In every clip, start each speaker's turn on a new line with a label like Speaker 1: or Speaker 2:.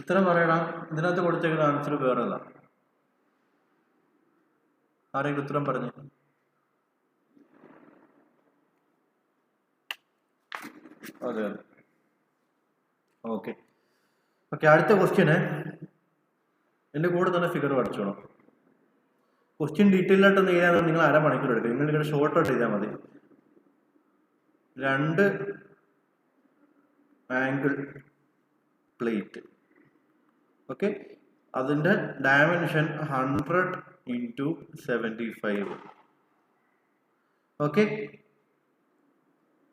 Speaker 1: ഉത്തരം പറയടാ. ഇതിനകത്ത് കൊടുത്തേക്കുന്ന ആൻസർ വേറെതാ. ആരെങ്കിലും ഉത്തരം പറഞ്ഞു? അതെ അതെ. ഓക്കെ ഓക്കെ, അടുത്ത ക്വസ്റ്റ്യന് എൻ്റെ കൂടെ തന്നെ ഫിഗർ പഠിച്ചോണം. ക്വസ്റ്റ്യൻ ഡീറ്റെയിൽ ആയിട്ടൊന്ന് എഴുതാൻ നിങ്ങൾ അരമണിക്കൂർ എടുക്കും. നിങ്ങൾ ഇങ്ങനെ ഷോർട്ട് ആയിട്ട് ചെയ്താൽ മതി. 2 ആംഗിൾ പ്ലേറ്റ്. ഓക്കെ, അതിൻ്റെ ഡയമെൻഷൻ 100 × 75. ഓക്കെ,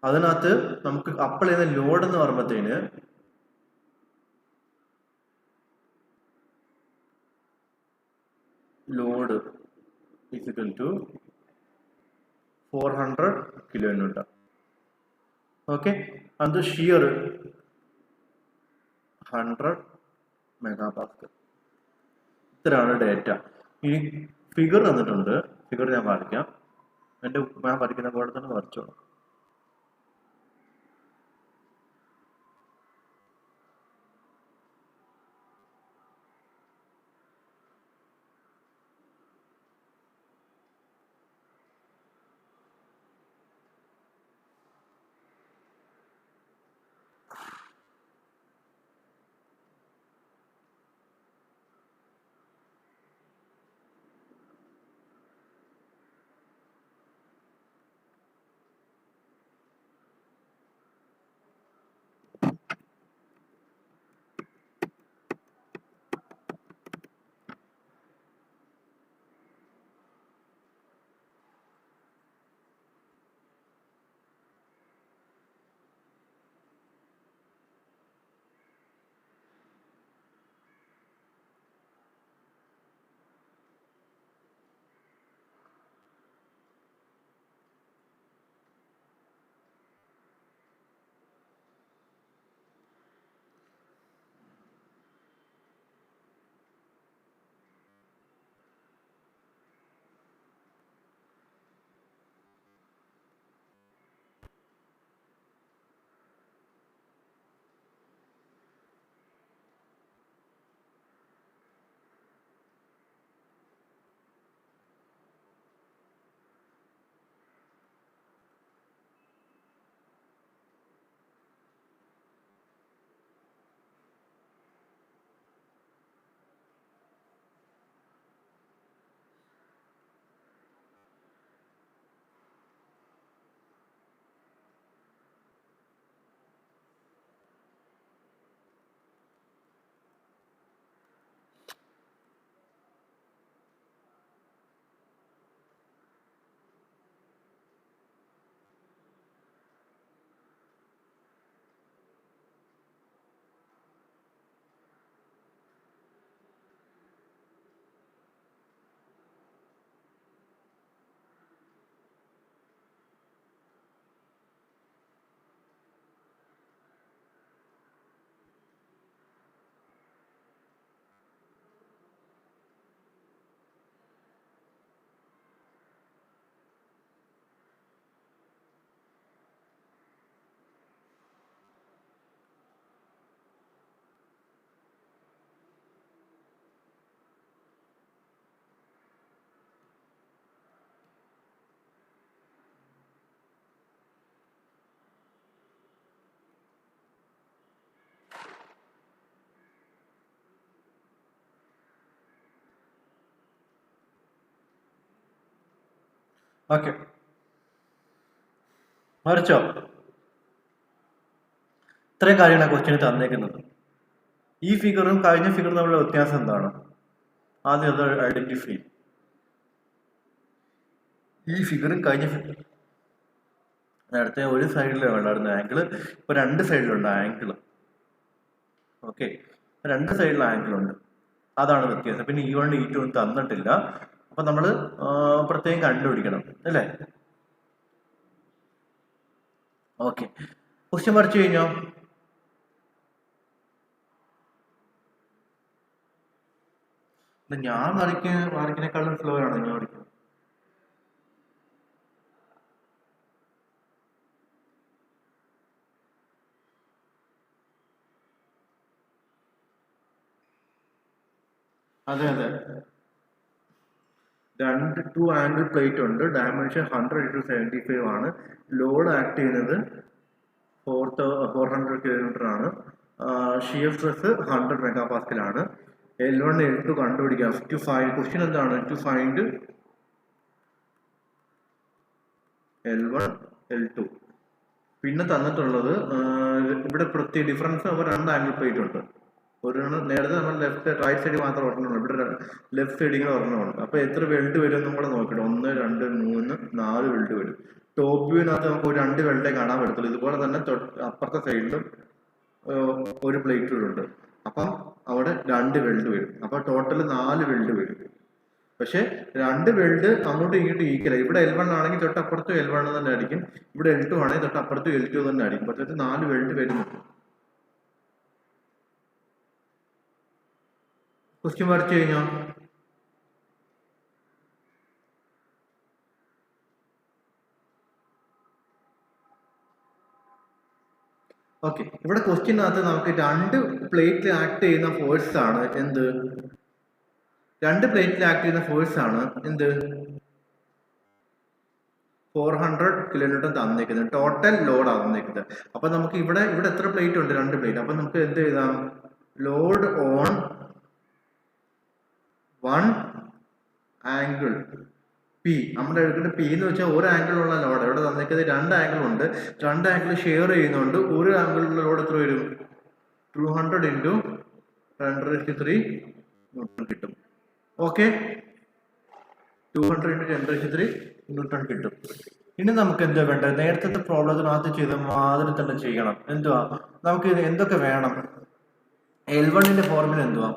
Speaker 1: അതിനകത്ത് നമുക്ക് അപ്ലൈ ചെയ്യുന്ന ലോഡ് എന്ന് പറയുമ്പോഴത്തേന് load equal to 400 kN. Okay, അത് ഷിയർ 100 MPa. ഇത്രയാണ് ഡേറ്റ. ഇനി ഫിഗർ തന്നിട്ടുണ്ട്. ഫിഗർ ഞാൻ വരയ്ക്കാം. ഞാൻ വരയ്ക്കുന്ന പോലെ തന്നെ വരച്ചോളാം. ഓക്കെ, വരച്ചോ? ഇത്രയും കാര്യങ്ങളാണ് ക്വസ്റ്റ്യന് തന്നേക്കുന്നത്. ഈ ഫിഗറും കഴിഞ്ഞ ഫിഗറും തമ്മിലുള്ള വ്യത്യാസം എന്താണ്? ആദ്യം അത് ഐഡന്റിഫൈ. ഈ ഫിഗറും കഴിഞ്ഞ ഫിഗറും നേരത്തെ ഒരു സൈഡിലാണ് ഉണ്ടായിരുന്ന ആംഗിള്, ഇപ്പൊ 2 സൈഡിലുണ്ട് ആംഗിള്. ഓക്കെ, 2 സൈഡിൽ ആംഗിൾ ഉണ്ട്. അതാണ് വ്യത്യാസം. പിന്നെ E1 E2 തന്നിട്ടില്ല. അപ്പൊ നമ്മള് പ്രത്യേകം കണ്ടുപിടിക്കണം അല്ലേ? ഓക്കെ, ക്വസ്റ്റ്യൻ വരച്ചു കഴിഞ്ഞോ? ഞാൻ വരയ്ക്കുന്നേക്കാളും സ്ലോ ആണ് നിങ്ങൾ പഠിക്കുന്നത്. അതെ അതെ, ടു ആംഗിൾ പ്ലേറ്റ് ഉണ്ട്. ഡയമെൻഷൻ 100x75 ആണ്. ലോഡ് ആക്ട് ചെയ്യുന്നത് 400 kN ആണ്. ഷിയർ സ്ട്രെസ് 100 MPa ആണ്. L1 L2 കണ്ടുപിടിക്കാം. ക്വസ്റ്റ്യൻ എന്താണ്? To find L1 L2. പിന്നെ തന്നിട്ടുള്ളത് ഇവിടെ പ്രത്യേക ഡിഫറൻസ് നമ്മൾ 2 ആംഗിൾ പ്ലേറ്റ് ഉണ്ട്. നേരത്തെ നമ്മൾ റൈറ്റ് സൈഡിൽ മാത്രം ഒരെണ്ണമാണ്, ഇവിടെ ലെഫ്റ്റ് സൈഡിൽ ഇങ്ങനെ ഒരെണ്ണമാണ്. അപ്പൊ എത്ര വെൽഡ് വരും എന്നും കൂടെ നോക്കണം. 1 2 3 4 വെൽഡ് വരും. ടോപ്പ് വ്യൂവിനകത്ത് നമുക്ക് ഒരു 2 വെൽഡേ കാണാൻ പറ്റത്തുള്ളൂ. ഇതുപോലെ തന്നെ അപ്പുറത്തെ സൈഡിലും ഒരു പ്ലേറ്റുകളുണ്ട്. അപ്പം അവിടെ 2 വെൽഡ് വരും. അപ്പൊ ടോട്ടൽ 4 വെൽഡ് വരും. പക്ഷെ 2 വെൽഡ് അങ്ങോട്ടും ഇങ്ങോട്ടും ഈക്വൽ. ഇവിടെ L1 ആണെങ്കിൽ തൊട്ടപ്പുറത്തും L1 തന്നെ ആയിരിക്കും, ഇവിടെ L2 ആണെങ്കിൽ തൊട്ടപ്പുറത്തും L2 തന്നെ ആയിരിക്കും. പക്ഷേ 4 വെൽഡ് വരുന്നുണ്ട്. ക്വസ്റ്റ്യൻ വരച്ചു കഴിഞ്ഞോ? ഓക്കെ, ഇവിടെ ക്വസ്റ്റ്യനകത്ത് നമുക്ക് 2 പ്ലേറ്റിൽ ആക്ട് ചെയ്യുന്ന ഫോഴ്സ് ആണ് എന്ത്? 2 പ്ലേറ്റിൽ ആക്ട് ചെയ്യുന്ന ഫോഴ്സ് ആണ് എന്ത്? 400 kN തന്നിരിക്കുന്നത്. ടോട്ടൽ ലോഡ് തന്നിരിക്കുന്നത്. അപ്പൊ നമുക്ക് ഇവിടെ എത്ര പ്ലേറ്റ് ഉണ്ട്? 2 പ്ലേറ്റ്. അപ്പൊ നമുക്ക് എന്ത് എഴുതാം? Load on 1 angle P. നമ്മുടെ എടുക്കുന്ന പി എന്ന് വെച്ചാൽ ഒരു ആംഗിളുള്ള ലോഡ്. ഇവിടെ തന്നിരിക്കുന്നത് 2 ആംഗിൾ ഉണ്ട്. 2 ആംഗിൾ ഷെയർ ചെയ്യുന്നുണ്ട്. ഒരു ആംഗിളിലുള്ള ലോഡ് എത്ര വരും? 200 × 10³ ന്യൂട്ടൺ കിട്ടും. ഓക്കെ, 200 × 10³ ന്യൂട്ടൺ കിട്ടും. ഇനി നമുക്ക് എന്താ വേണ്ടത്? നേരത്തെ പ്രോബ്ലത്തിനകത്ത് ചെയ്ത മാതിരി തന്നെ ചെയ്യണം. എന്തുവാ നമുക്ക് എന്തൊക്കെ വേണം? L1 ഫോർമുല എന്തുവാ?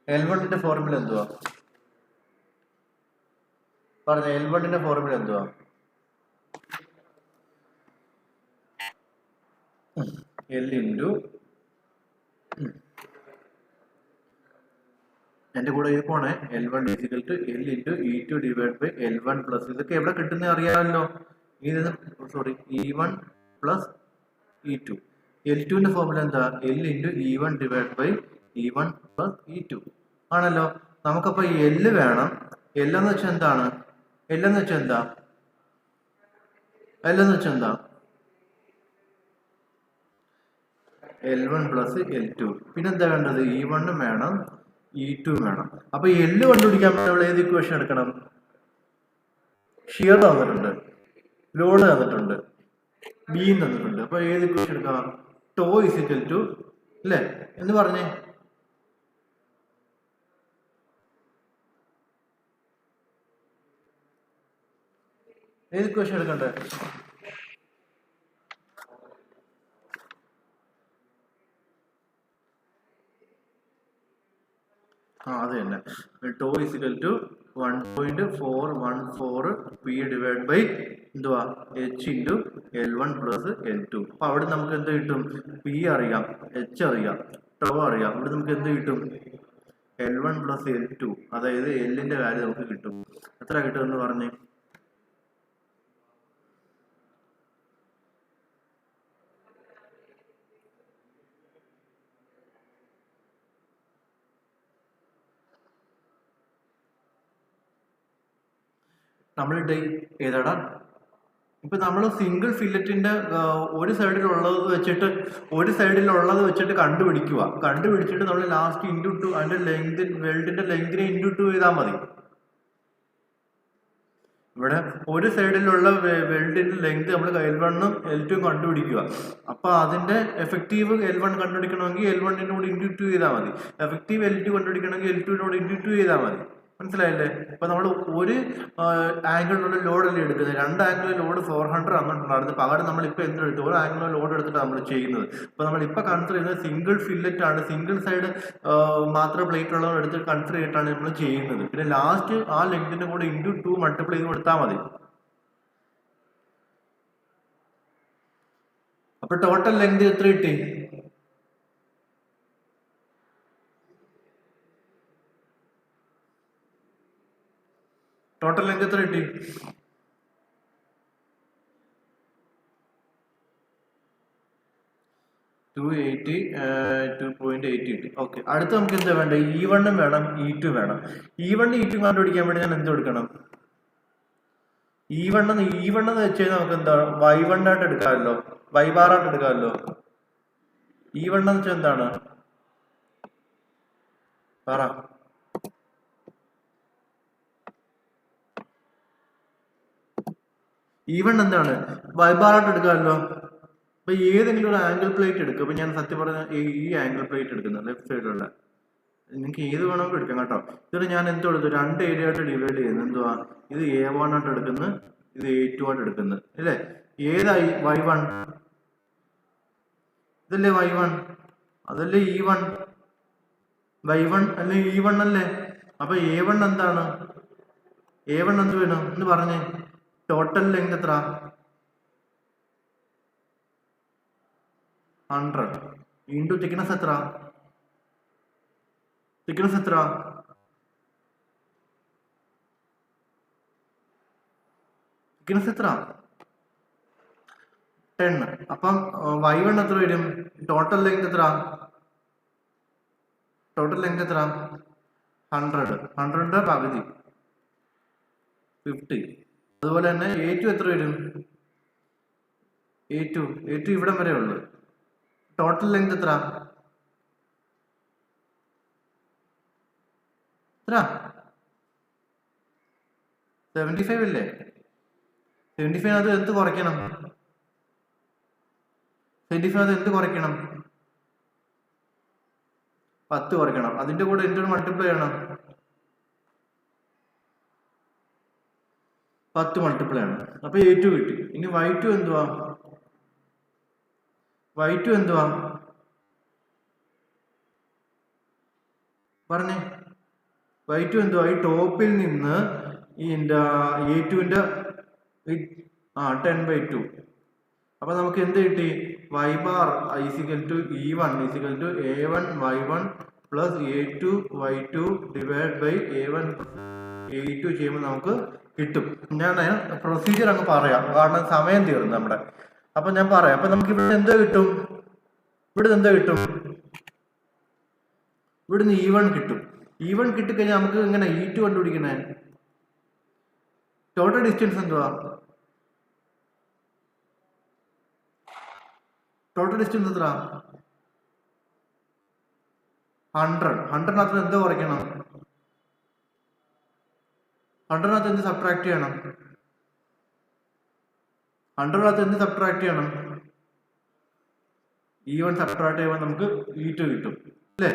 Speaker 1: L1 ഫോർമുല എന്തുവാ പറഞ്ഞ? L1 ഫോർമുല എന്തുവാ? L ഇൻറ്റു എന്റെ കൂടെ ഇത് പോണേ. L1 = L × E2 / L1 plus. ഇതൊക്കെ എവിടെ കിട്ടുന്ന അറിയാമല്ലോ. Sorry, E1 + E2. L2 formula എന്താ? L × E1 / E1 + E2 ആണല്ലോ. നമുക്കപ്പോ L വേണം. L എന്ന് വെച്ചാൽ എന്താണ്? L എന്ന് വെച്ചാൽ എന്താ? L1 + L2. പിന്നെന്താ വേണ്ടത്? E1 വേണം, E2 വേണം. അപ്പൊ L കണ്ടുപിടിക്കാൻ വേണ്ടി ഏത് ഇക്വേഷൻ എടുക്കണം? ഷിയർ തന്നിട്ടുണ്ട്, ലോഡ് തന്നിട്ടുണ്ട്, ബീം തന്നിട്ടുണ്ട്. അപ്പൊ ഏത് ഇക്വേഷൻ എടുക്കാം? ടോ = അല്ലേ എന്ന് പറഞ്ഞേ. ഏത് ഇക്വേഷൻ എടുക്കണ്ടേ? അത് തന്നെ. ടോ = 1.414 P / എന്തുവാ? H × L1 + L2. അപ്പൊ അവിടെ നമുക്ക് എന്ത് കിട്ടും? P അറിയാം, H അറിയാം, ടോ അറിയാം. ഇവിടെ നമുക്ക് എന്ത് കിട്ടും? L1 + L2. അതായത് L വാല്യൂ നമുക്ക് കിട്ടും. എത്ര കിട്ടും എന്ന് പറഞ്ഞേ? നമ്മളുടെ ഏതാടാ? ഇപ്പൊ നമ്മൾ സിംഗിൾ ഫില്ലറ്റിന്റെ ഒരു സൈഡിലുള്ളത് വെച്ചിട്ട് കണ്ടുപിടിച്ചിട്ട് നമ്മൾ ലാസ്റ്റ് × 2 അതിന്റെ ലെങ്ത്, വെൽഡിന്റെ ലെങ്തിനെ × 2 ചെയ്താൽ മതി. ഇവിടെ ഒരു സൈഡിലുള്ള വെൽഡിന്റെ ലെങ്ത് നമ്മൾ L1 ഉം L2 കണ്ടുപിടിക്കുക. അപ്പൊ അതിന്റെ എഫക്റ്റീവ് L1 കണ്ടുപിടിക്കണമെങ്കിൽ L1 കൂടി × 2 ചെയ്താൽ മതി. എഫക്റ്റീവ് L2 കണ്ടുപിടിക്കണമെങ്കിൽ L2 × 2 ചെയ്താൽ മതി. മനസ്സിലായില്ലേ? അപ്പൊ നമ്മൾ ഒരു ആംഗിളിലുള്ള ലോഡ് അല്ലേ എടുക്കുന്നത്. 2 ആംഗിളിൽ ലോഡ് 400 തന്നിട്ടുണ്ടായിരുന്നു. പകരം നമ്മൾ ഇപ്പൊ എന്തെടുത്തു? ഒരു ആംഗിളിൽ ലോഡ് എടുത്തിട്ട് നമ്മൾ ചെയ്യുന്നത്. അപ്പൊ നമ്മൾ ഇപ്പൊ കൺസിഡർ ചെയ്യുന്നത് സിംഗിൾ ഫില്ലറ്റ് ആണ്. സിംഗിൾ സൈഡ് മാത്രം പ്ലേറ്റ് ഉള്ളവർ എടുത്ത് കൺസിഡർ ചെയ്തിട്ടാണ് നമ്മൾ ചെയ്യുന്നത്. പിന്നെ ലാസ്റ്റ് ആ ലെങ്തിന്റെ കൂടെ × 2 മൾട്ടിപ്ലൈ ചെയ്ത് കൊടുത്താൽ മതി. അപ്പൊ ടോട്ടൽ ലെങ്ത് എത്ര കിട്ടി? ടോട്ടൽ ലെങ്ത് എത്ര കിട്ടി? 280 2.80 കിട്ടി. ഓക്കെ, അടുത്ത് നമുക്ക് എന്താ വേണ്ടത്? E1 വേണം, E2 വേണം. E1 E2 കണ്ടുപിടിക്കാൻ വേണ്ടി ഞാൻ എന്ത് കൊടുക്കണം? E1 എന്ന് വെച്ച് കഴിഞ്ഞാൽ നമുക്ക് എന്താ y1 ആയിട്ട് എടുക്കാമല്ലോ, y ബാർ ആയിട്ട് എടുക്കാമല്ലോ. E1 എന്ന് വെച്ചാൽ എന്താണ്? പറ. E1 എന്താണ്? y ബാർ ആയിട്ട് എടുക്കാമല്ലോ. അപ്പൊ ഏതെങ്കിലും ഒരു ആംഗിൾ പ്ലേറ്റ് എടുക്കുക. അപ്പൊ ഞാൻ സത്യം പറഞ്ഞ ഈ ആംഗിൾ പ്ലേറ്റ് എടുക്കുന്നത് ലെഫ്റ്റ് സൈഡിലുള്ള, നിങ്ങൾക്ക് ഏത് വേണമെങ്കിലും എടുക്കാം കേട്ടോ. ഇതിന് ഞാൻ എന്ത് കൊടുത്തു? 2 ഏരിയ ആയിട്ട് ഡിവൈഡ് ചെയ്യുന്നു. എന്തുവാ? ഇത് A1 ആയിട്ട് എടുക്കുന്നു, ഇത് A2 ആയിട്ട് എടുക്കുന്നു അല്ലേ? ഏതായി? y1 ഇതല്ലേ y1, അതല്ലേ E1. y1 അല്ലെ E1 അല്ലേ? അപ്പൊ A1 എന്താണ്? A1 എന്ത് വേണം എന്ന് പറഞ്ഞേ? ടോട്ടൽ ലെങ്ത് എത്ര? 100 ഇൻറ്റു തിക്നെസ് എത്ര? തിക്നെസ് എത്ര? തിക്നെസ് എത്ര? 10. അപ്പം y1 എത്ര വരും? ടോട്ടൽ ലെങ്ത് എത്ര? ടോട്ടൽ ലെങ്ത് എത്ര? 100. 100ന്റെ പകുതി 50. അതുപോലെ തന്നെ A2 എത്ര വരും? A2 ഇവിടം വരെ ഉള്ളു. ടോട്ടൽ ലെങ്ത് എത്ര? എത്ര? 75 അല്ലേ? 75 അത് എന്ത് കുറയ്ക്കണം? 75 അത് എന്ത് കുറയ്ക്കണം? 10 കുറയ്ക്കണം. അതിന്റെ കൂടെ എന്തൊരു മൾട്ടിപ്ലൈ ചെയ്യണം? 10 മൾട്ടിപ്ലൈ ആണ്. അപ്പൊ A2 കിട്ടി. ഇനി y2 എന്തുവാ? y2 എന്തുവാ പറഞ്ഞേ? y2 എന്തുവാ? ഈ ടോപ്പിൽ നിന്ന് ഈ A2ന്റെ 10/2. അപ്പൊ നമുക്ക് എന്ത് കിട്ടി? y bar E1 A1 y1 plus A2 y2 divide by A1 A2 ചെയ്യുമ്പോൾ നമുക്ക് കിട്ടും. ഞാൻ പ്രൊസീജിയർ അങ്ങ് പറയാം, കാരണം സമയം തീർന്നു നമ്മുടെ. അപ്പൊ ഞാൻ പറയാം. അപ്പൊ നമുക്ക് ഇവിടെ എന്തോ കിട്ടും? ഇവിടുന്ന് എന്തോ കിട്ടും? ഇവിടുന്ന് E1 കിട്ടും. E1 കിട്ടിക്കഴിഞ്ഞാൽ നമുക്ക് ഇങ്ങനെ E2 കണ്ടുപിടിക്കണേ? ടോട്ടൽ ഡിസ്റ്റൻസ് എന്തുവാ? ടോട്ടൽ ഡിസ്റ്റൻസ് എത്ര? 100. 100നകത്ത് എന്തോ കുറയ്ക്കണം? 100നകത്ത് എന്ത് സബ്ട്രാക്ട് ചെയ്യണം? 100നകത്ത് എന്ത് സബ്ട്രാക്ട് ചെയ്യണം? E1 സബ്ട്രാക്ട് ചെയ്യുമ്പോൾ നമുക്ക് E2 കിട്ടും അല്ലേ?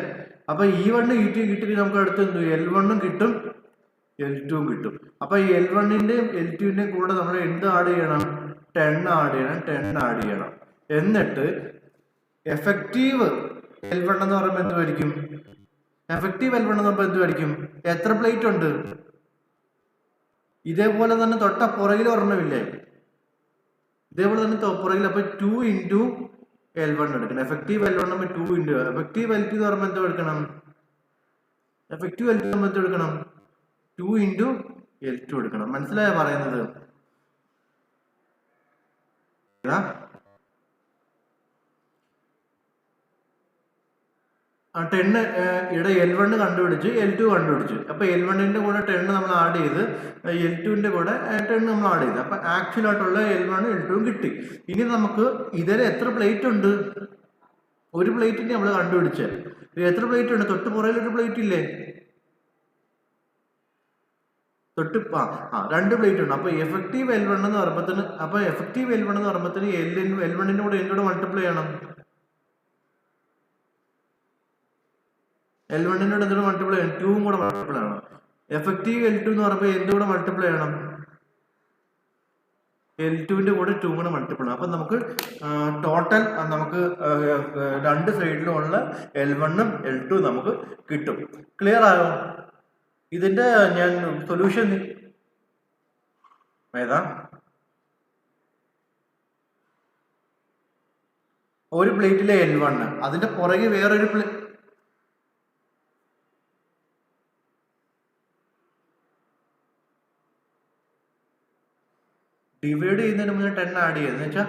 Speaker 1: അപ്പൊ E1 E2 കിട്ടി നമുക്ക് അടുത്ത് എന്ത്? L1 കിട്ടും, L2 കിട്ടും. അപ്പൊ ഈ L1ന്റെയും L2ന്റെയും കൂടെ നമ്മൾ എന്ത് ആഡ് ചെയ്യണം? 10 ആഡ് ചെയ്യണം. 10 ആഡ് ചെയ്യണം. എന്നിട്ട് എഫക്റ്റീവ് L1 എന്ന് പറയുമ്പോൾ എന്തുമായിരിക്കും? എഫക്റ്റീവ് L1 എന്ന് പറയുമ്പോൾ എന്തുമായിരിക്കും? എത്ര പ്ലേറ്റ് ഉണ്ട്? ഇതേപോലെ തന്നെ തൊട്ട പുറകിൽ ഒരെണ്ണമില്ലേ? ഇതേപോലെ തന്നെ പുറകിൽ. അപ്പൊ 2 ഇൻറ്റു L1 എടുക്കണം. എഫക്റ്റീവ് L1 നമ്മൾ 2 ഇൻറ്റു എഫക്റ്റീവ് L2 എന്ന് പറയുമ്പോൾ എന്തോ എടുക്കണം? എഫക്റ്റീവ് L2 നമ്മൾ എന്തോ എടുക്കണം? 2 ഇൻറ്റു L2 എടുക്കണം. മനസ്സിലായോ പറയുന്നത്? 10 ഇവിടെ L1 കണ്ടുപിടിച്ച്, L2 കണ്ടുപിടിച്ചു. അപ്പൊ L1ന്റെ കൂടെ 10 നമ്മൾ ആഡ് ചെയ്ത്, L2ന്റെ കൂടെ 10 നമ്മൾ ആഡ് ചെയ്ത്, അപ്പൊ ആക്ച്വൽ ആയിട്ടുള്ള L1 L2 കിട്ടി. ഇനി നമുക്ക് ഇതിൽ എത്ര പ്ലേറ്റ് ഉണ്ട്? ഒരു പ്ലേറ്റിന്റെ നമ്മൾ കണ്ടുപിടിച്ചത്. എത്ര പ്ലേറ്റ് ഉണ്ട്? തൊട്ട് പുറകിൽ ഒരു പ്ലേറ്റ് ഇല്ലേ? തൊട്ട് 2 പ്ലേറ്റ് ഉണ്ട്. അപ്പൊ എഫക്റ്റീവ് L1 എന്ന് പറയുമ്പോഴത്തേന് L1ന്റെ കൂടെ എന്നോട് മൾട്ടിപ്ലൈ ചെയ്യണം. L1നോട് എന്തുകൂടെ മൾട്ടിപ്ലൈ ചെയ്യണം? 2 കൂടെ മൾട്ടിപ്ലൈ ചെയ്യണം. എഫക്റ്റീവ് L2 എന്ന് പറയുമ്പോൾ എന്തുകൂടെ മൾട്ടിപ്ലൈ ചെയ്യണം? L2ന്റെ കൂടെ 2 കൂടെ മൾട്ടിപ്പിൾ ആണ്. അപ്പൊ നമുക്ക് ടോട്ടൽ നമുക്ക് 2 സൈഡിലും ഉള്ള L1ഉം L2 നമുക്ക് കിട്ടും. ക്ലിയർ ആയോ? ഇതിന്റെ ഞാൻ സൊല്യൂഷൻ ഏതാ? ഒരു പ്ലേറ്റിലെ L1, അതിന്റെ പുറകെ വേറൊരു ഡിവൈഡ് ചെയ്യുന്നതിന് മുന്നേ 10 ആഡ് ചെയ്യുന്നത് വെച്ചാ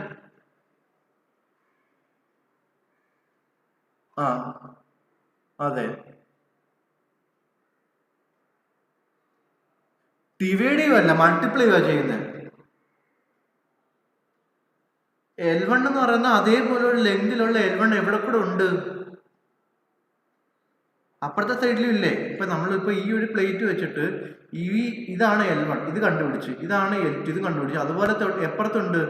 Speaker 1: ആ അതെ, ഡിവൈഡ് ചെയ്യുവല്ല, മൾട്ടിപ്ലൈ ചെയ്യുന്നത്. L1 എന്ന് പറയുന്ന അതേപോലെ ഒരു ലെങ്തിലുള്ള L1 എവിടെ കൂടെ ഉണ്ട്? അപ്പുറത്തെ സൈഡിലും ഇല്ലേ? ഇപ്പൊ നമ്മളിപ്പോ ഈ ഒരു പ്ലേറ്റ് വെച്ചിട്ട് ഇതാണ് L1, ഇത് കണ്ടുപിടിച്ച്, ഇതാണ് L2, ഇത് കണ്ടുപിടിച്ചു. അതുപോലെ എപ്പുറത്തുണ്ട്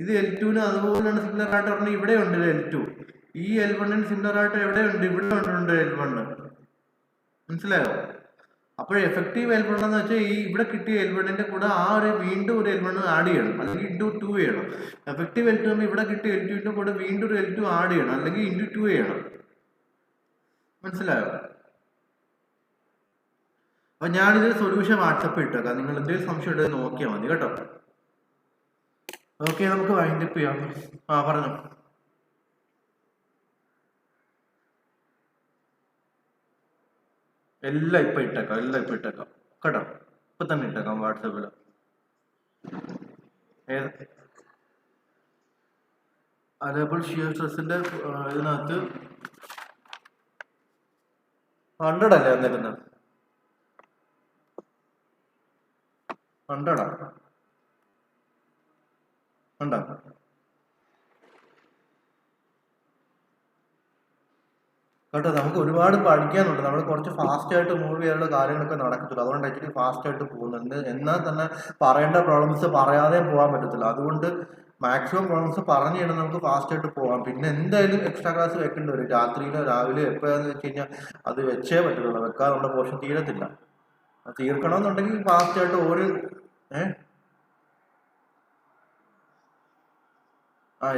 Speaker 1: ഇത് L2ന് അതുപോലെയാണ് സിമിലർ ആയിട്ട് പറഞ്ഞാൽ ഇവിടെ ഉണ്ട് L2. ഈ L1ന് സിമിലർ ആയിട്ട് എവിടെയുണ്ട്? ഇവിടെ ഉണ്ട് L1. മനസ്സിലായോ? അപ്പോൾ എഫക്റ്റീവ് L1 എന്ന് വെച്ചാൽ ഈ ഇവിടെ കിട്ടിയ L1ന്റെ കൂടെ ആ ഒരു വീണ്ടും ഒരു L1 ആഡ് ചെയ്യണം, അല്ലെങ്കിൽ ഇൻറ്റു 2 ചെയ്യണം. എഫക്റ്റീവ് L2 ഇവിടെ കിട്ടിയ L2ന്റെ കൂടെ വീണ്ടും ഒരു L2 ആഡ് ചെയ്യണം, അല്ലെങ്കിൽ ഇൻറ്റു 2 ചെയ്യണം. മനസ്സിലായോ? അപ്പൊ ഞാനിത് സൊല്യൂഷൻ വാട്സപ്പ് ഇട്ടേക്കാം, നിങ്ങൾ എന്തെങ്കിലും സംശയം ഉണ്ടെങ്കിൽ നോക്കിയാൽ മതി കേട്ടോ. ഓക്കെ, നമുക്ക് വൈൻഡപ്പ് ചെയ്യാം. പറഞ്ഞു. എല്ലാം ഇപ്പൊ ഇട്ടേക്കാം കേട്ടോ. ഇപ്പൊ തന്നെ ഇട്ടേക്കാം വാട്സാപ്പിൽ. അതേപോലെ ഷിയർ സ്ട്രെസ്സിന്റെ ഇതിനകത്ത് 100 അല്ലേ വന്നിരുന്നത്? 100 ഉണ്ടോ? കേട്ടോ, നമുക്ക് ഒരുപാട് പഠിക്കാനുണ്ട്. നമ്മൾ കുറച്ച് ഫാസ്റ്റ് ആയിട്ട് മൂവ് ചെയ്യാനുള്ള കാര്യങ്ങളൊക്കെ നടക്കത്തില്ല. അതുകൊണ്ട് ആക്ച്വലി ഫാസ്റ്റ് ആയിട്ട് പോകുന്നുണ്ട്. എന്നാൽ തന്നെ പറയേണ്ട പ്രോബ്ലംസ് പറയാതെ പോകാൻ പറ്റത്തില്ല. അതുകൊണ്ട് മാക്സിമം പ്രോബ്ലംസ് പറഞ്ഞു കഴിഞ്ഞാൽ നമുക്ക് ഫാസ്റ്റ് ആയിട്ട് പോകാം. പിന്നെ എന്തായാലും എക്സ്ട്രാ ക്ലാസ് വെക്കേണ്ടി വരും, രാത്രിയിലോ രാവിലെയോ എപ്പോഴാന്ന് വെച്ച് കഴിഞ്ഞാൽ അത് വെച്ചേ പറ്റുള്ളൂ. വെക്കാതെ നമ്മുടെ പോർഷൻ തീരത്തില്ല. തീർക്കണമെന്നുണ്ടെങ്കിൽ ഫാസ്റ്റ് ആയിട്ട്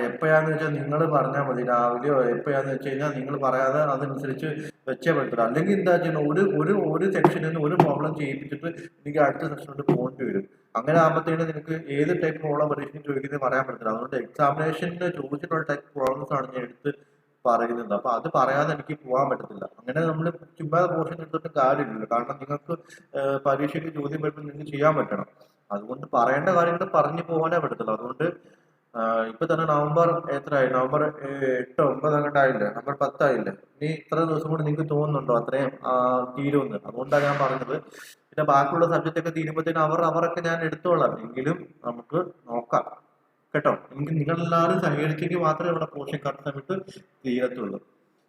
Speaker 1: എപ്പോഴാന്ന് വെച്ചാൽ നിങ്ങൾ പറഞ്ഞാൽ മതി, രാവിലെയോ എപ്പോഴാന്ന് വെച്ച് കഴിഞ്ഞാൽ നിങ്ങൾ പറയാതെ അതനുസരിച്ച് വെച്ചേ പറ്റില്ല. അല്ലെങ്കിൽ എന്താ ചെയ്യുന്നത്, ഒരു സെക്ഷനിൽ നിന്ന് ഒരു പ്രോബ്ലം ചെയ്യിപ്പിച്ചിട്ട് എനിക്ക് അടുത്ത സെക്ഷനിൽ പോകേണ്ടി വരും. അങ്ങനെ ആകുമ്പോഴത്തേന് നിനക്ക് ഏത് ടൈപ്പ് പ്രോബ്ലം പരീക്ഷയ്ക്ക് ചോദിക്കുന്നത് പറയാൻ പറ്റില്ല. അതുകൊണ്ട് എക്സാമിനേഷന് ചോദിച്ചിട്ടുള്ള ടൈപ്പ് പ്രോബ്ലംസ് ആണ് ഞാൻ എടുത്ത് പറയുന്നത്. അപ്പൊ അത് പറയാതെ എനിക്ക് പോകാൻ പറ്റത്തില്ല. അങ്ങനെ നമ്മൾ ചുമ്മാ പോർഷൻ എടുത്തിട്ട് കാര്യമില്ല. കാരണം നിങ്ങൾക്ക് പരീക്ഷയ്ക്ക് ചോദ്യം വരുമ്പോൾ നിങ്ങൾക്ക് ചെയ്യാൻ പറ്റണം. അതുകൊണ്ട് പറയേണ്ട കാര്യങ്ങൾ പറഞ്ഞു പോകാനേ പറ്റത്തില്ല. അതുകൊണ്ട് ഇപ്പൊ തന്നെ നവംബർ 8, 9 അങ്ങോട്ട് ആയില്ലേ, നവംബർ 10 ആയില്ലേ. ഇനി ഇത്ര ദിവസം കൂടി നിങ്ങൾക്ക് തോന്നുന്നുണ്ടോ അത്രയും തീരുമെന്ന്? അതുകൊണ്ടാണ് ഞാൻ പറഞ്ഞത്. പിന്നെ ബാക്കിയുള്ള സബ്ജക്റ്റ് ഒക്കെ തീരുമ്പോഴത്തേനും അവരൊക്കെ ഞാൻ എടുത്തോളാം. എങ്കിലും നമുക്ക് നോക്കാം കേട്ടോ. നിങ്ങളെല്ലാവരും സഹകരിച്ചെങ്കിൽ മാത്രമേ നമ്മുടെ പോർഷൻ കറക്റ്റ് സമയത്ത് തീരത്തുള്ളൂ.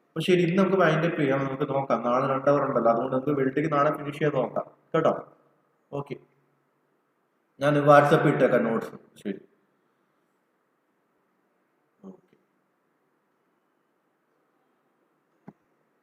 Speaker 1: അപ്പൊ ശരി, ഇന്ന് നമുക്ക് വൈൻഡപ്പ് ചെയ്യാം. നമുക്ക് നോക്കാം, നാളെ 2 അവർ ഉണ്ടല്ലോ. അതുകൊണ്ട് നമുക്ക് വെള്ളിക്ക് നാളെ ഫിനിഷ് ചെയ്ത് നോക്കാം കേട്ടോ. ഓക്കെ, ഞാൻ വാട്സപ്പ് ഇട്ടേക്കാം നോട്ട്സ്. ശരി.